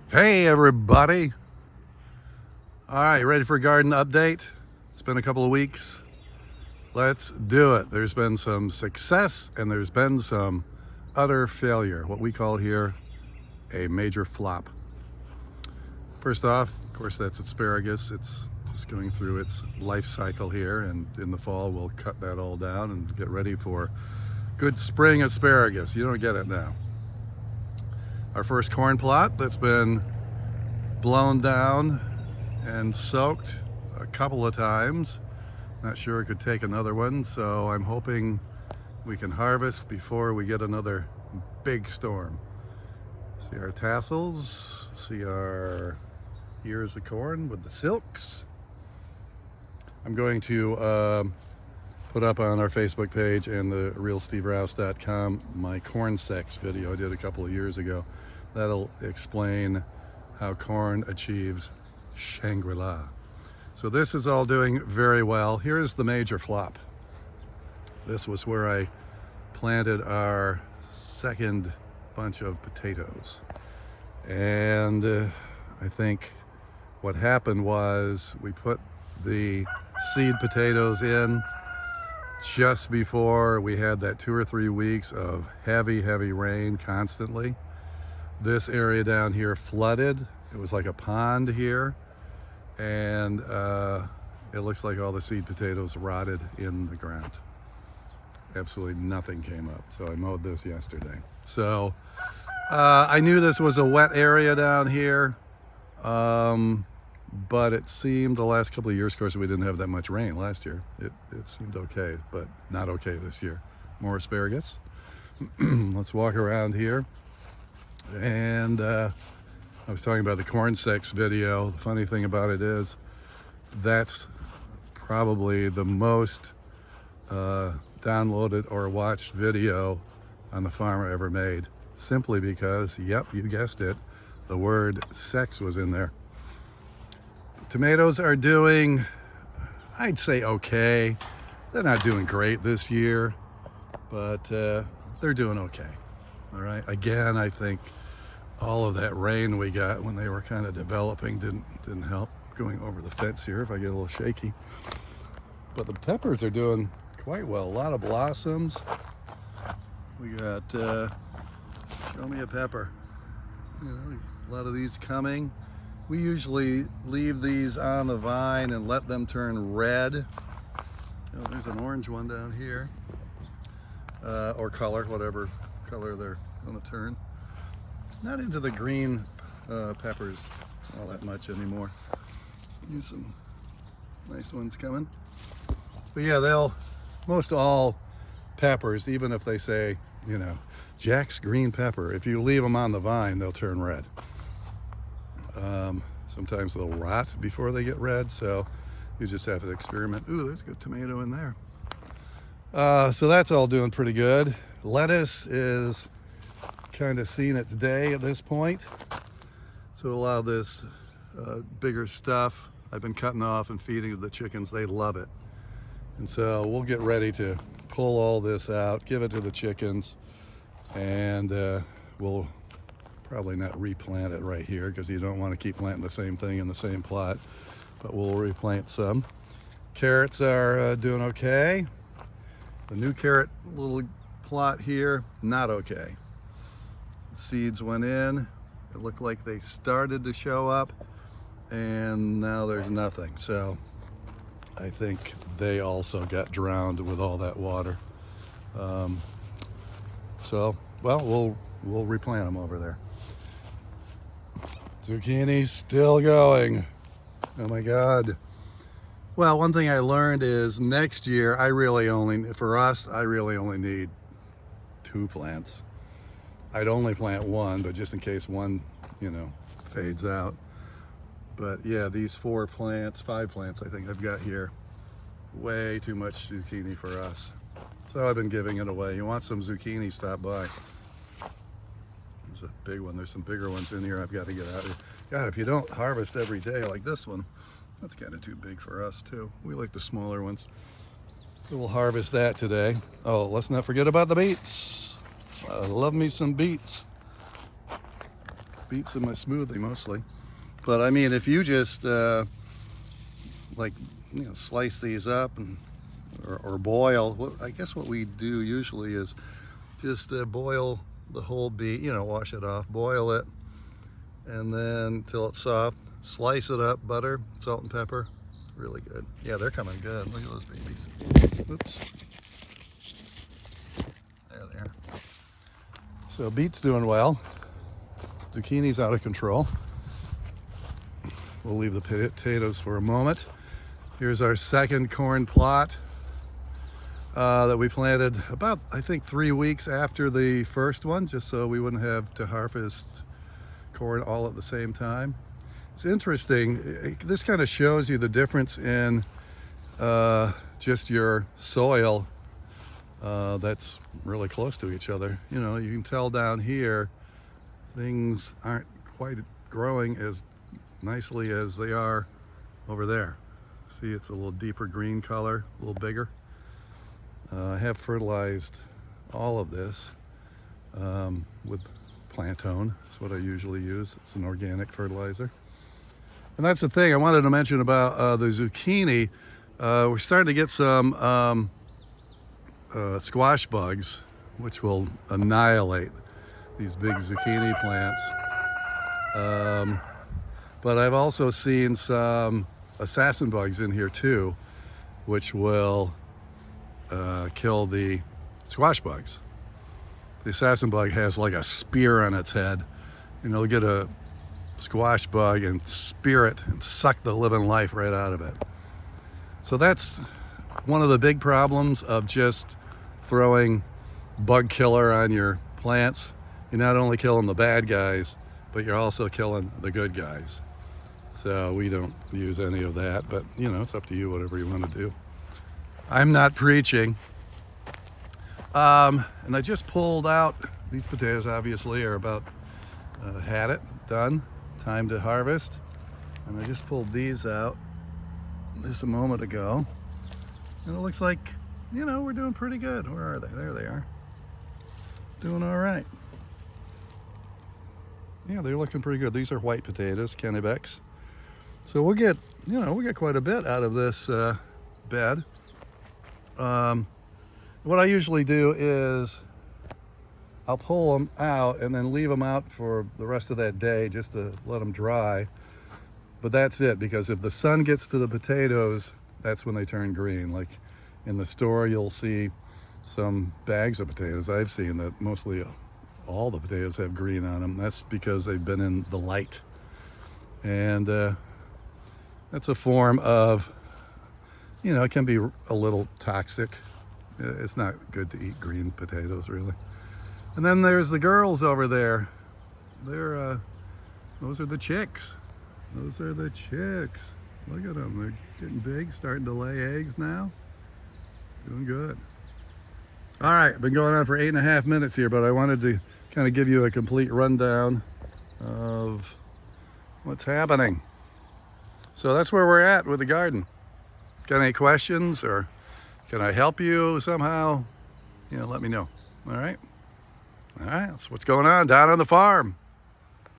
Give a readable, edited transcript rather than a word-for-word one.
Hey everybody. All right, ready for a garden update? It's been a couple of weeks. Let's do it. There's been some success and there's been some utter failure, what we call here a major flop. First off, of course, that's asparagus. It's just going through its life cycle here, and in the fall we'll cut that all down and get ready for good spring asparagus. You don't get it now. Our first corn plot that's been blown down and soaked a couple of times. Not sure it could take another one, so I'm hoping we can harvest before we get another big storm. See our tassels, see our ears of corn with the silks. I'm going to put up on our Facebook page and the realsteverouse.com my corn sex video I did a couple of years ago. That'll explain how corn achieves Shangri-La. So this is all doing very well. Here's the major flop. This was where I planted our second bunch of potatoes. And I think what happened was we put the seed potatoes in just before we had that 2 or 3 weeks of heavy rain constantly. This area down here flooded. It was like a pond here, and it looks like all the seed potatoes rotted in the ground. Absolutely nothing came up. So I mowed this yesterday. So I knew this was a wet area down here, but it seemed the last couple of years, of course, we didn't have that much rain last year. It seemed okay, but not okay this year. More asparagus. Let's walk around here. And I was talking about the corn sex video. The funny thing about it is that's probably the most downloaded or watched video on the farm I ever made, simply because, yep, you guessed it, the word sex was in there. Tomatoes are doing, I'd say, okay. They're not doing great this year, but they're doing okay. All right, again, I think all of that rain we got when they were kind of developing didn't help. Going over the fence here if I get a little shaky. But the peppers are doing quite well. A lot of blossoms. We got, show me a pepper. You know, a lot of these coming. We usually leave these on the vine and let them turn red. Oh, there's an orange one down here. Or color, whatever color they're going to turn. Not into the green peppers all that much anymore. Here's some nice ones coming. But yeah, most all peppers, even if they say, you know, Jack's green pepper, if you leave them on the vine, they'll turn red. Sometimes they'll rot before they get red, so you just have to experiment. Ooh, there's a good tomato in there. So that's all doing pretty good. Lettuce is kind of seen its day at this point. So a lot of this bigger stuff I've been cutting off and feeding to the chickens. They love it. And so we'll get ready to pull all this out, give it to the chickens, and we'll probably not replant it right here because you don't want to keep planting the same thing in the same plot, but we'll replant some. Carrots are doing okay. The new carrot little plot here, not okay. Seeds went in, it looked like they started to show up, and now there's nothing. So I think they also got drowned with all that water. So, well, we'll replant them over there. Zucchini still going. Oh my God. Well, one thing I learned is next year I really only need 2 plants. I'd only plant 1, but just in case one, you know, fades out. But yeah, these 5 plants I think I've got here, way too much zucchini for us. So I've been giving it away. You want some zucchini, stop by. There's a big one. There's some bigger ones in here I've got to get out of here. God, if you don't harvest every day like this one, that's kind of too big for us too. We like the smaller ones. So we'll harvest that today. Oh, let's not forget about the beets. I love me some beets. beets in my smoothie mostly. But I mean, if you just like, you know, slice these up and or boil, well, I guess what we do usually is just boil the whole beet, you know, wash it off, boil it, and then till it's soft, slice it up, butter, salt and pepper. Really good. Yeah, they're coming good. Look at those babies. Oops. There they are. So beet's doing well. Zucchini's out of control. We'll leave the potatoes for a moment. Here's our second corn plot that we planted about, I think, 3 weeks after the first one, just so we wouldn't have to harvest corn all at the same time. It's interesting. This kind of shows you the difference in just your soil that's really close to each other. You know, you can tell down here things aren't quite growing as nicely as they are over there. See, it's a little deeper green color, a little bigger. I have fertilized all of this with Plantone. That's what I usually use. It's an organic fertilizer. And that's the thing I wanted to mention about the zucchini. We're starting to get some squash bugs, which will annihilate these big zucchini plants. But I've also seen some assassin bugs in here too, which will kill the squash bugs. The assassin bug has like a spear on its head. You know, get a squash bug and spear it and suck the living life right out of it. So that's one of the big problems of just throwing bug killer on your plants. You're not only killing the bad guys, but you're also killing the good guys. So we don't use any of that, but you know, it's up to you, whatever you want to do. I'm not preaching. And I just pulled out, these potatoes obviously are about, had it, done, time to harvest. And I just pulled these out just a moment ago. And it looks like, you know, we're doing pretty good. Where are they? There they are. Doing all right. Yeah, they're looking pretty good. These are white potatoes, Kennebecs. So we'll get, you know, we get quite a bit out of this bed. What I usually do is I'll pull them out and then leave them out for the rest of that day just to let them dry. But that's it, because if the sun gets to the potatoes, that's when they turn green. Like in the store, you'll see some bags of potatoes I've seen that mostly all the potatoes have green on them. That's because they've been in the light. And that's a form of, you know, it can be a little toxic. It's not good to eat green potatoes, really. And then there's the girls over there. They're, those are the chicks. Those are the chicks. Look at them. They're getting big, starting to lay eggs now. Doing good. All right, I've been going on for 8.5 minutes here, but I wanted to kind of give you a complete rundown of what's happening. So that's where we're at with the garden. Got any questions, or can I help you somehow? You know, let me know. All right. All right, that's what's going on down on the farm.